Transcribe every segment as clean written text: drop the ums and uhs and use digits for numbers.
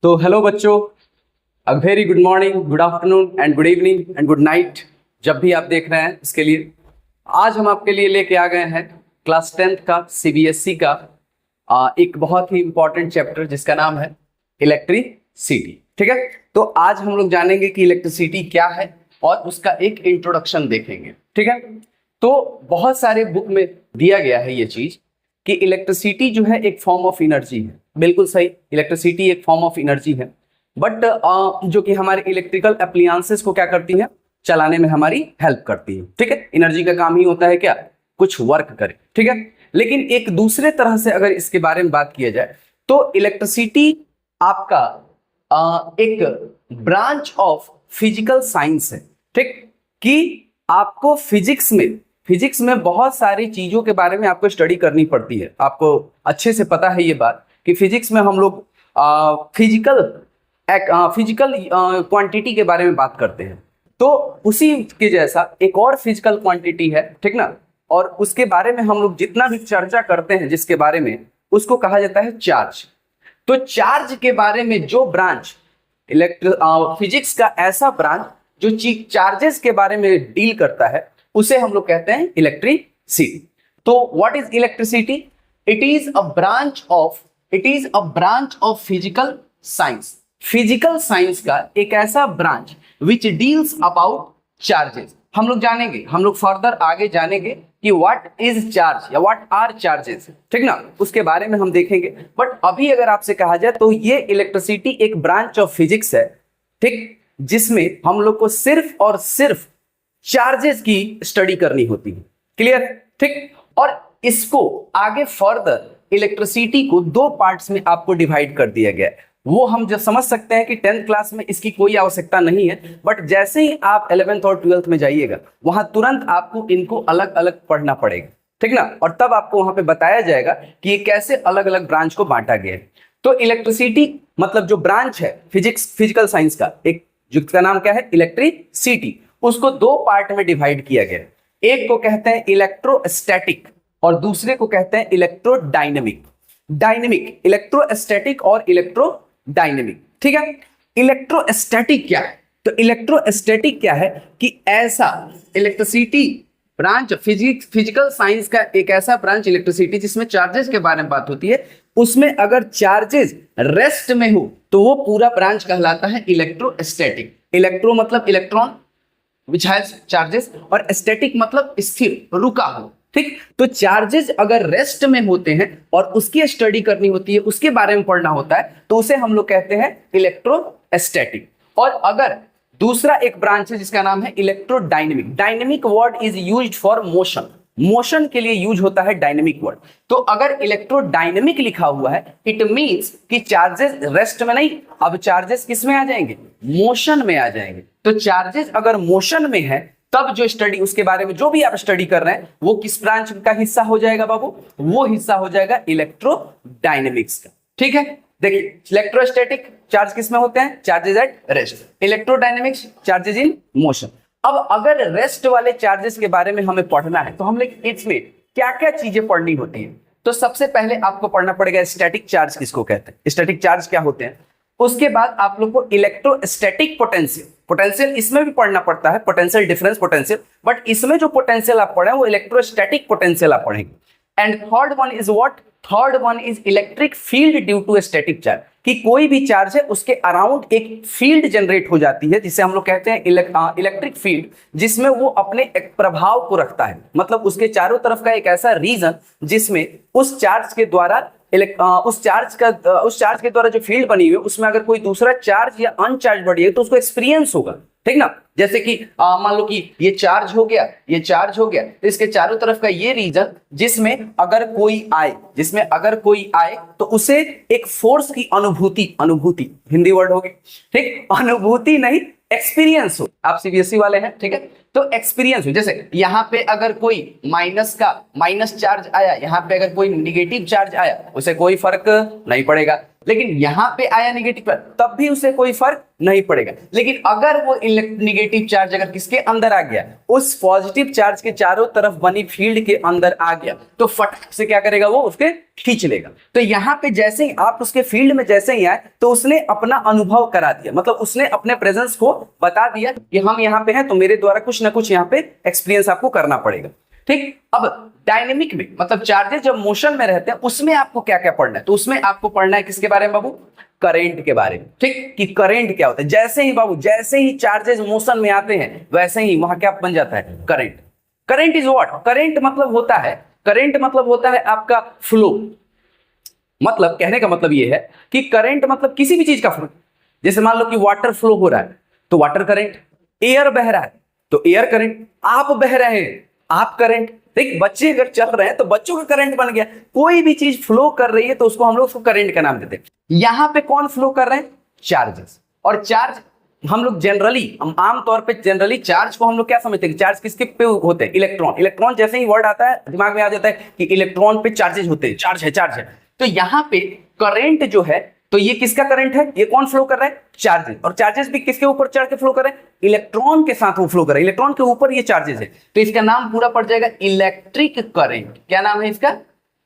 तो हेलो बच्चों, a very good morning, good afternoon and good evening and good night, जब भी आप देख रहे हैं इसके लिए। आज हम आपके लिए लेके आ गए हैं क्लास 10th का सीबीएसई का एक बहुत ही इंपॉर्टेंट चैप्टर जिसका नाम है इलेक्ट्रिसिटी। ठीक है, तो आज हम लोग जानेंगे कि इलेक्ट्रिसिटी क्या है और उसका एक इंट्रोडक्शन देखेंगे। ठीक है, तो बहुत सारे बुक में दिया गया है ये चीज कि इलेक्ट्रिसिटी जो है एक फॉर्म ऑफ एनर्जी है। बिल्कुल सही, इलेक्ट्रिसिटी एक फॉर्म ऑफ एनर्जी है, बट जो कि हमारे इलेक्ट्रिकल एप्लायंसेस को क्या करती है, चलाने में हमारी हेल्प करती है। ठीक है, एनर्जी का काम ही होता है क्या, कुछ वर्क करे। ठीक है, लेकिन एक दूसरे तरह से अगर इसके बारे में बात किया जाए तो इलेक्ट्रिसिटी आपका एक ब्रांच ऑफ फिजिकल साइंस है। ठीक, कि आपको फिजिक्स में बहुत सारी चीजों के बारे में आपको स्टडी करनी पड़ती है। आपको अच्छे से पता है ये बात कि फिजिक्स में हम लोग फिजिकल क्वांटिटी के बारे में बात करते हैं। तो उसी के जैसा एक और फिजिकल क्वांटिटी है, ठीक ना, और उसके बारे में हम लोग जितना भी चर्चा करते हैं जिसके बारे में, उसको कहा जाता है चार्ज। तो चार्ज के बारे में जो ब्रांच फिजिक्स का ऐसा ब्रांच जो चार्जेस के बारे में डील करता है उसे हम लोग कहते हैं इलेक्ट्रिसिटी। तो what is electricity? It is a branch of physical science. Physical science का एक ऐसा branch which deals about charges. हम लोग जानेंगे, हम लोग फर्दर आगे जानेंगे कि व्हाट इज चार्ज या व्हाट आर चार्जेस, ठीक ना, उसके बारे में हम देखेंगे। बट अभी अगर आपसे कहा जाए तो ये इलेक्ट्रिसिटी एक ब्रांच ऑफ फिजिक्स है, ठीक, जिसमें हम लोग को सिर्फ और सिर्फ चार्जेस की स्टडी करनी होती है। क्लियर है? ठीक, और इसको आगे फर्दर इलेक्ट्रिसिटी को दो पार्ट्स में आपको डिवाइड कर दिया गया है। वो हम जो समझ सकते हैं कि 10th क्लास में इसकी कोई आवश्यकता नहीं है, बट जैसे ही आप 11th और 12th में जाइएगा वहां तुरंत आपको इनको अलग अलग पढ़ना पड़ेगा, ठीक ना, और तब आपको वहां पे बताया जाएगा कि ये कैसे अलग अलग ब्रांच को बांटा गया है। तो इलेक्ट्रिसिटी मतलब जो ब्रांच है फिजिकल साइंस का, एक जिसका नाम क्या है, इलेक्ट्रिसिटी, उसको दो पार्ट में डिवाइड किया गया है। एक को कहते हैं इलेक्ट्रोस्टैटिक और दूसरे को कहते हैं इलेक्ट्रोडायनेमिक। इलेक्ट्रोस्टैटिक और इलेक्ट्रोडायनेमिक। ठीक है, इलेक्ट्रोस्टैटिक क्या है? तो इलेक्ट्रोस्टैटिक क्या है कि ऐसा इलेक्ट्रिसिटी ब्रांच फिजिकल साइंस का एक ऐसा ब्रांच इलेक्ट्रिसिटी जिसमें चार्जेस के बारे में बात होती है, उसमें अगर चार्जेस रेस्ट में हो तो वो पूरा ब्रांच कहलाता है इलेक्ट्रोस्टैटिक। इलेक्ट्रो मतलब इलेक्ट्रॉन which has charges और स्टैटिक मतलब स्थिर, रुका हो। ठीक, तो चार्जेस अगर रेस्ट में होते हैं और उसकी स्टडी करनी होती है, उसके बारे में पढ़ना होता है, तो उसे हम लोग कहते हैं इलेक्ट्रोस्टैटिक। और अगर दूसरा एक ब्रांच है जिसका नाम है electrodynamic. Dynamic word is used for motion के लिए यूज होता है डायनेमिक वर्ड। तो अगर इलेक्ट्रोडायनेमिक लिखा हुआ है, इट मींस कि चार्जेस रेस्ट में नहीं, अब चार्जेस किस में आ जाएंगे, मोशन में आ जाएंगे। तो चार्जेस अगर मोशन में है तब जो स्टडी, उसके बारे में जो भी आप स्टडी कर रहे हैं, वो किस ब्रांच का हिस्सा हो जाएगा बाबू? वो हिस्सा हो जाएगा इलेक्ट्रोडायनेमिक्स का। ठीक है, देखिए, इलेक्ट्रोस्टैटिक चार्ज किस में होते हैं, charges at rest. Electrodynamics charges in motion. अब अगर रेस्ट वाले चार्जेस के बारे में हमें पढ़ना है तो हम लोग इसमें क्या क्या चीजें पढ़नी होती है? तो सबसे पहले आपको पढ़ना पड़ेगा स्टैटिक चार्ज किसको कहते हैं, स्टैटिक चार्ज क्या होते हैं। उसके बाद आप लोग को इलेक्ट्रोस्टैटिक पोटेंशियल इसमें भी पढ़ना पड़ता है, पोटेंशियल डिफरेंस पोटेंशियल, बट इसमें जो पोटेंशियल आप पढ़े वो इलेक्ट्रोस्टैटिक पोटेंशियल आप पढ़ेंगे। And third one is what? Third one is electric field due to static charge, कि कोई भी चार्ज है उसके अराउंड एक फील्ड जनरेट हो जाती है जिसे हम लोग कहते हैं इलेक्ट्रिक फील्ड, जिसमें वो अपने एक प्रभाव को रखता है। मतलब उसके चारों तरफ का एक ऐसा रीजन जिसमें उस चार्ज के द्वारा उस चार्ज के द्वारा जो फील्ड बनी हुई है उसमें अगर कोई दूसरा चार्ज या अनचार्ज बढ़ी है तो उसको एक्सपीरियंस होगा। ठीक ना, जैसे कि मान लो कि ये चार्ज हो गया, ये चार्ज हो गया, तो इसके चारों तरफ का ये रीजन जिसमें अगर कोई आए तो उसे एक फोर्स की अनुभूति हिंदी वर्ड होगी, ठीक, अनुभूति नहीं एक्सपीरियंस हो। आप सीबीएसई वाले हैं, ठीक है, तो एक्सपीरियंस हो, जैसे यहाँ पे अगर कोई माइनस चार्ज आया, यहाँ पे अगर कोई निगेटिव चार्ज आया, उसे कोई फर्क नहीं पड़ेगा। लेकिन यहाँ पे आया नेगेटिव चार्ज, तब भी उसे कोई फर्क नहीं पड़ेगा। लेकिन अगर वो निगेटिव चार्ज अगर किसके अंदर आ गया, उस पॉजिटिव चार्ज के चारों तरफ बनी फील्ड के अंदर आ गया, तो फटाक से क्या करेगा, वो उसके खींच लेगा। तो यहाँ पे जैसे ही आप उसके फील्ड में जैसे ही आए, तो उसने अपना अनुभव करा दिया, मतलब उसने अपने प्रेजेंस को बता दिया कि हम यहाँ पे हैं, तो मेरे द्वारा कुछ ना कुछ यहाँ पे एक्सपीरियंस आपको करना पड़ेगा। ठीक, अब डायनेमिक में मतलब चार्जेस जब मोशन में रहते हैं, उसमें आपको क्या क्या पढ़ना है, तो उसमें आपको पढ़ना है किसके बारे में बाबू, करंट के बारे में। ठीक, कि करंट क्या होता है। जैसे ही बाबू, जैसे ही चार्जेस मोशन में आते हैं, वैसे ही वहां क्या बन जाता है, current. Current is what, current मतलब होता है, करंट मतलब होता है आपका फ्लो। मतलब कहने का मतलब ये है कि करंट मतलब किसी भी चीज का फ्लो। जैसे मान लो कि वाटर फ्लो हो रहा है तो वाटर करंट, एयर बह रहा है तो एयर करंट, आप बह रहे हैं आप करंट। देख, बच्चे अगर चल रहे हैं तो बच्चों का करंट बन गया। कोई भी चीज फ्लो कर रही है तो उसको हम लोग उसको करंट का नाम देते हैं। यहां पे कौन फ्लो कर रहे हैं, चार्जेस। और चार्ज हम लोग जनरली, हम आमतौर पे जनरली चार्ज को हम लोग क्या समझते हैं, चार्ज किसके पे होते हैं, इलेक्ट्रॉन। इलेक्ट्रॉन जैसे ही वर्ड आता है दिमाग में आ जाता है कि इलेक्ट्रॉन पे चार्जेस होते हैं, चार्ज है चार्ज है। तो यहां पे करंट जो है, तो ये किसका करंट है, ये कौन फ्लो कर रहा है, चार्जेस। और चार्जेस भी किसके ऊपर चढ़ के फ्लो कर रहे हैं, इलेक्ट्रॉन के साथ वो फ्लो कर रहा है, इलेक्ट्रॉन के ऊपर ये चार्जेस है। तो इसका नाम पूरा पड़ जाएगा इलेक्ट्रिक करंट। क्या नाम है इसका,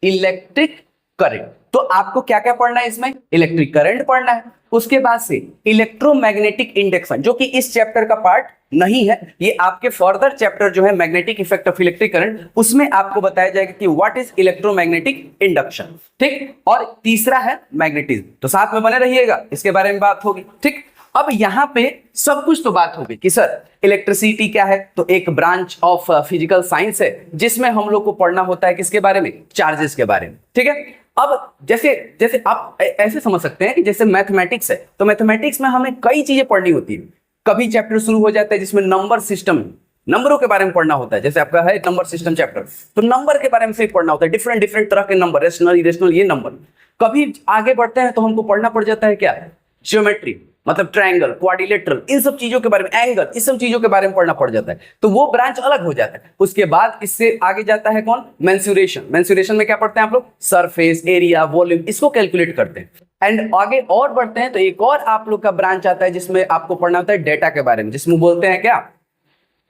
इलेक्ट्रिक करंट। तो आपको क्या क्या पढ़ना है इसमें, इलेक्ट्रिक करंट पढ़ना है। उसके बाद से इलेक्ट्रोमैग्नेटिक इंडक्शन, जो कि इस चैप्टर का पार्ट नहीं है, ये आपके फर्दर चैप्टर जो है magnetic effect of electric current, उसमें आपको बताया जाएगा कि व्हाट इज इलेक्ट्रोमैग्नेटिक इंडक्शन। ठीक, और तीसरा है मैग्नेटिज्म। तो साथ में बने रहिएगा, इसके बारे में बात होगी। ठीक, अब यहां पे सब कुछ तो बात हो गई कि सर इलेक्ट्रिसिटी क्या है, तो एक ब्रांच ऑफ फिजिकल साइंस है जिसमें हम लोग को पढ़ना होता है किसके बारे में, चार्जेस के बारे में। ठीक है, अब जैसे जैसे आप ऐसे समझ सकते हैं कि जैसे मैथमेटिक्स है, तो मैथमेटिक्स में हमें कई चीजें पढ़नी होती है। कभी चैप्टर शुरू हो जाता है जिसमें नंबर सिस्टम, नंबरों के बारे में पढ़ना होता है। जैसे आपका है नंबर सिस्टम चैप्टर, तो नंबर के बारे में से पढ़ना होता है, डिफरेंट डिफरेंट तरह के नंबर, रेशनल इरेशनल, ये नंबर। कभी आगे बढ़ते हैं तो हमको पढ़ना पड़ जाता है क्या, ज्योमेट्री, मतलब ट्रायंगल, क्वाड्रिलेटरल, इन सब चीजों के बारे में, एंगल, इस सब चीजों के बारे में पढ़ना पड़ जाता है। तो वो ब्रांच अलग हो जाता है। उसके बाद इससे आगे जाता है कौन, मेंसुरेशन। मेंसुरेशन में क्या पढ़ते हैं आप लोग, सरफेस एरिया, वॉल्यूम, इसको कैलकुलेट करते हैं। एंड आगे और बढ़ते हैं तो एक और आप लोग का ब्रांच आता है जिसमें आपको पढ़ना होता है डेटा के बारे में, जिसमें बोलते हैं क्या,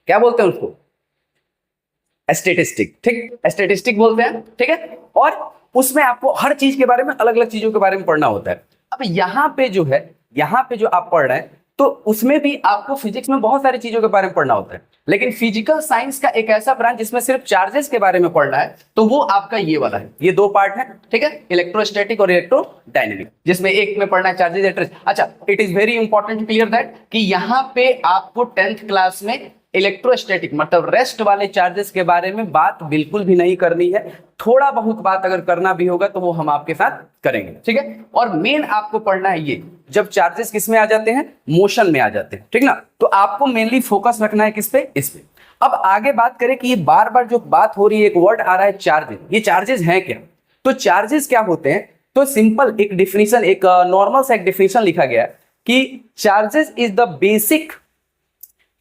क्या बोलते हैं उसको, स्टैटिस्टिक। ठीक, स्टैटिस्टिक बोलते हैं। ठीक है, और उसमें आपको हर चीज के बारे में, अलग अलग चीजों के बारे में पढ़ना होता है। अब यहाँ पे जो है, यहाँ पे जो आप पढ़ रहे हैं, तो उसमें भी आपको फिजिक्स में बहुत सारी चीजों के बारे में पढ़ना होता है। लेकिन फिजिकल साइंस का एक ऐसा ब्रांच जिसमें सिर्फ चार्जेस के बारे में पढ़ना है, तो वो आपका ये वाला है। ये दो पार्ट है, ठीक है, इलेक्ट्रोस्टैटिक और इलेक्ट्रोडायनेमिक, जिसमें एक में पढ़ना है चार्जेस इलेक्ट्रिक। अच्छा, it is very important clear that कि यहाँ पे आपको 10th क्लास में इलेक्ट्रोस्टैटिक मतलब रेस्ट वाले चार्जेस के बारे में बात बिल्कुल भी नहीं करनी है। थोड़ा बहुत बात अगर करना भी होगा तो वो हम आपके साथ करेंगे। ठीक है, और मेन आपको पढ़ना है ये, जब चार्जेस किस में आ जाते हैं, मोशन में आ जाते हैं। ठीक ना, तो आपको मेनली फोकस रखना है किस पे, इस पे। अब आगे बात करें कि ये बार बार जो बात हो रही है, एक वर्ड आ रहा है चार्जेस। ये चार्जेस हैं क्या, तो चार्जेस क्या होते हैं, तो सिंपल एक डिफिनीशन, एक नॉर्मल सा एक डिफिनीशन लिखा गया कि charges is the basic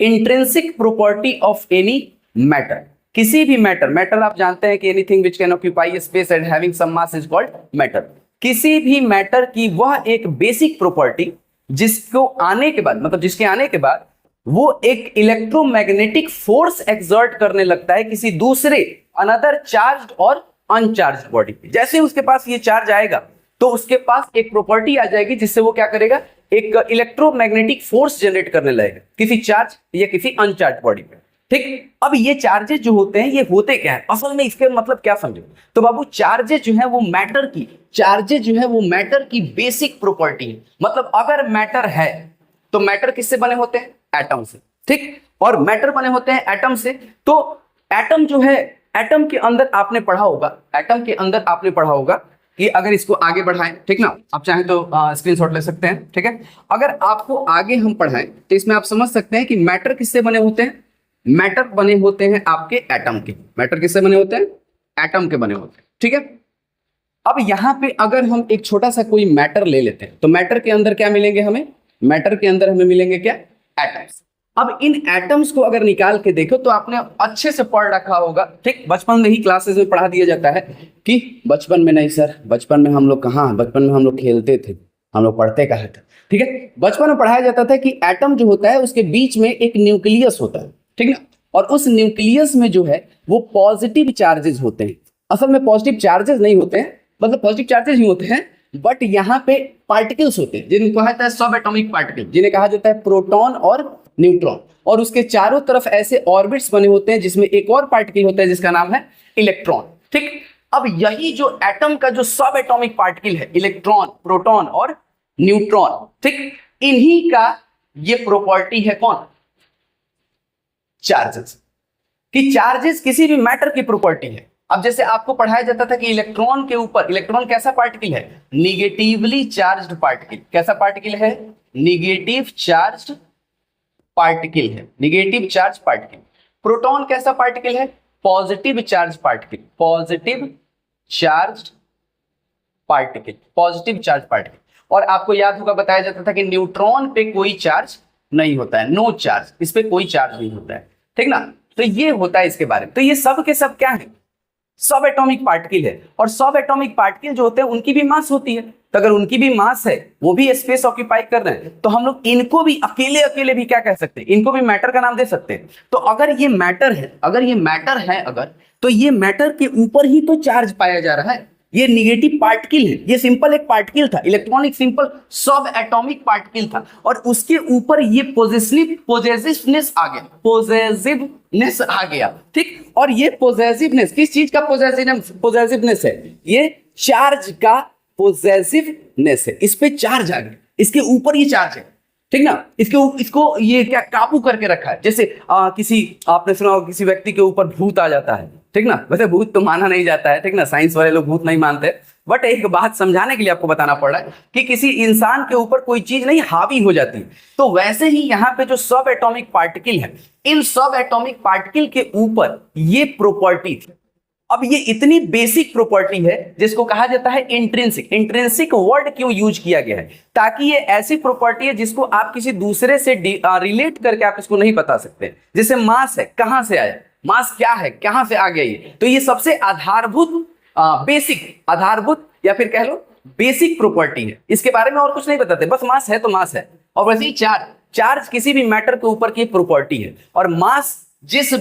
intrinsic property of any matter. किसी भी मैटर आप जानते हैं कि anything which can occupy space and having some mass is called matter. किसी भी मैटर की वह एक बेसिक प्रॉपर्टी जिसको आने के बाद, मतलब जिसके आने के बाद वो एक इलेक्ट्रोमैग्नेटिक फोर्स एक्सर्ट करने लगता है किसी दूसरे अनदर चार्ज्ड और अनचार्ज्ड बॉडी पे। जैसे उसके पास ये चार्ज आएगा तो उसके पास एक प्रॉपर्टी आ जाएगी जिससे वो क्या करेगा, एक इलेक्ट्रोमैग्नेटिक फोर्स जनरेट करने लगेगा किसी चार्ज या किसी अनचार्ज बॉडी पे। ठीक, अब ये चार्जेस जो होते हैं ये होते क्या है, असल में इसके मतलब क्या समझो, तो बाबू चार्जेस जो है वो मैटर की, चार्जेस जो है वो मैटर की बेसिक प्रॉपर्टी है। मतलब अगर मैटर है तो मैटर किससे बने होते हैं, एटम से। ठीक, और मैटर बने होते हैं एटम से। तो एटम जो है, एटम के अंदर आपने पढ़ा होगा, एटम के अंदर आपने पढ़ा होगा कि अगर इसको आगे बढ़ाएं, ठीक ना, आप चाहें तो स्क्रीनशॉट ले सकते हैं। ठीक है, अगर आपको आगे हम पढ़ाएं तो इसमें आप समझ सकते हैं कि मैटर किससे बने होते हैं, मैटर बने होते हैं आपके एटम के। मैटर किससे बने होते हैं, एटम के बने होते हैं। ठीक है, अब यहां पे अगर हम एक छोटा सा कोई मैटर ले लेते हैं तो मैटर के अंदर क्या मिलेंगे हमें, मैटर के अंदर हमें मिलेंगे क्या, एटम्स। अब इन एटम्स को अगर निकाल के देखो तो आपने अच्छे से पढ़ रखा होगा, ठीक, बचपन में ही क्लासेस में पढ़ा दिया जाता है कि बचपन में नहीं सर, बचपन में हम लोग कहाँ, बचपन में हम लोग खेलते थे, हम लोग पढ़ते कहाँ थे, ठीक है। बचपन में पढ़ाया जाता था कि एटम जो होता है उसके बीच में एक न्यूक्लियस होता है, ठीक ना, और उस न्यूक्लियस में जो है वो पॉजिटिव चार्जेस होते हैं। असल में पॉजिटिव चार्जेस नहीं होते हैं, मतलब पॉजिटिव चार्जेस ही होते हैं, बट यहाँ पे पार्टिकल्स होते हैं जिनको कहा जाता है सब एटॉमिक पार्टिकल, जिन्हें कहा जाता है प्रोटॉन और न्यूट्रॉन, और उसके चारों तरफ ऐसे ऑर्बिट्स बने होते हैं जिसमें एक और पार्टिकल होता है जिसका नाम है इलेक्ट्रॉन, ठीक। अब यही जो एटम का जो सब एटॉमिक पार्टिकल है, इलेक्ट्रॉन, प्रोटॉन और न्यूट्रॉन, ठीक, इन्हीं का ये प्रॉपर्टी है कौन, चार्जेस, कि चार्जेस किसी भी मैटर की प्रॉपर्टी है। अब जैसे आपको पढ़ाया जाता था कि इलेक्ट्रॉन के ऊपर, इलेक्ट्रॉन कैसा पार्टिकल है, निगेटिवली चार्ज्ड पार्टिकल, कैसा पार्टिकल है, निगेटिव चार्ज्ड पार्टिकल है, निगेटिव चार्ज पार्टिकल। प्रोटॉन कैसा पार्टिकल है, positive charge particle, positive charged particle, positive charge particle. और आपको याद होगा बताया जाता था कि न्यूट्रॉन पे कोई चार्ज नहीं होता है, नो चार्ज, इस पे कोई चार्ज नहीं होता है, ठीक ना। तो ये होता है इसके बारे में। तो ये सब के सब क्या है, सब एटॉमिक पार्टिकल है, और सब एटॉमिक पार्टिकल जो होते हैं उनकी भी मास होती है। तो अगर उनकी भी मास है, वो भी स्पेस ऑक्यूपाई कर रहे हैं, तो हम लोग इनको भी अकेले अकेले भी क्या कह सकते हैं, इनको भी मैटर का नाम दे सकते हैं। तो अगर ये मैटर है, अगर ये मैटर है, अगर तो ये मैटर के ऊपर ही तो चार्ज पाया जा रहा है, ये निगेटिव पार्टिकल है, ये सिंपल एक पार्टिकल था, इलेक्ट्रॉन एक सिंपल सब एटॉमिक पार्टिकल था, और उसके ऊपर ये पॉजिटिवनेस आ गया, पॉजिटिवनेस आ गया, ठीक। और ये पॉजिटिवनेस किस चीज का पॉजिटिवनेस है, ये चार्ज का पॉजिटिवनेस है, इस पे चार्ज आ गया, इसके ऊपर ये चार्ज है, ठीक ना। इसको ये क्या काबू करके रखा है। जैसे किसी, आपने सुना होगा किसी व्यक्ति के ऊपर भूत आ जाता है, ठीक ना, वैसे भूत तो माना नहीं जाता है, ठीक ना, साइंस वाले लोग भूत नहीं मानते, बट एक बात समझाने के लिए आपको बताना पड़ रहा है कि किसी इंसान के ऊपर कोई चीज नहीं हावी हो जाती, तो वैसे ही यहाँ पे जो सब एटॉमिक पार्टिकल है, इन सब एटॉमिक पार्टिकल के ऊपर ये प्रॉपर्टी थी। अब ये इतनी बेसिक प्रॉपर्टी है जिसको कहा जाता है इंट्रिंसिक। इंट्रिंसिक वर्ड क्यों यूज किया गया है, ताकि ये ऐसी प्रॉपर्टी है जिसको आप किसी दूसरे से रिलेट करके आप इसको नहीं बता सकते। जैसे मास है, कहां से आया, मास क्या है, कहां से आ गया ये, तो ये सबसे आधारभूत बेसिक, आधारभूत या फिर कह लो बेसिक प्रॉपर्टी है, इसके बारे में और कुछ नहीं बताते, बस मास है तो मास है। और वैसे ही चार्ज किसी भी मैटर के ऊपर की प्रॉपर्टी है, और मास जिस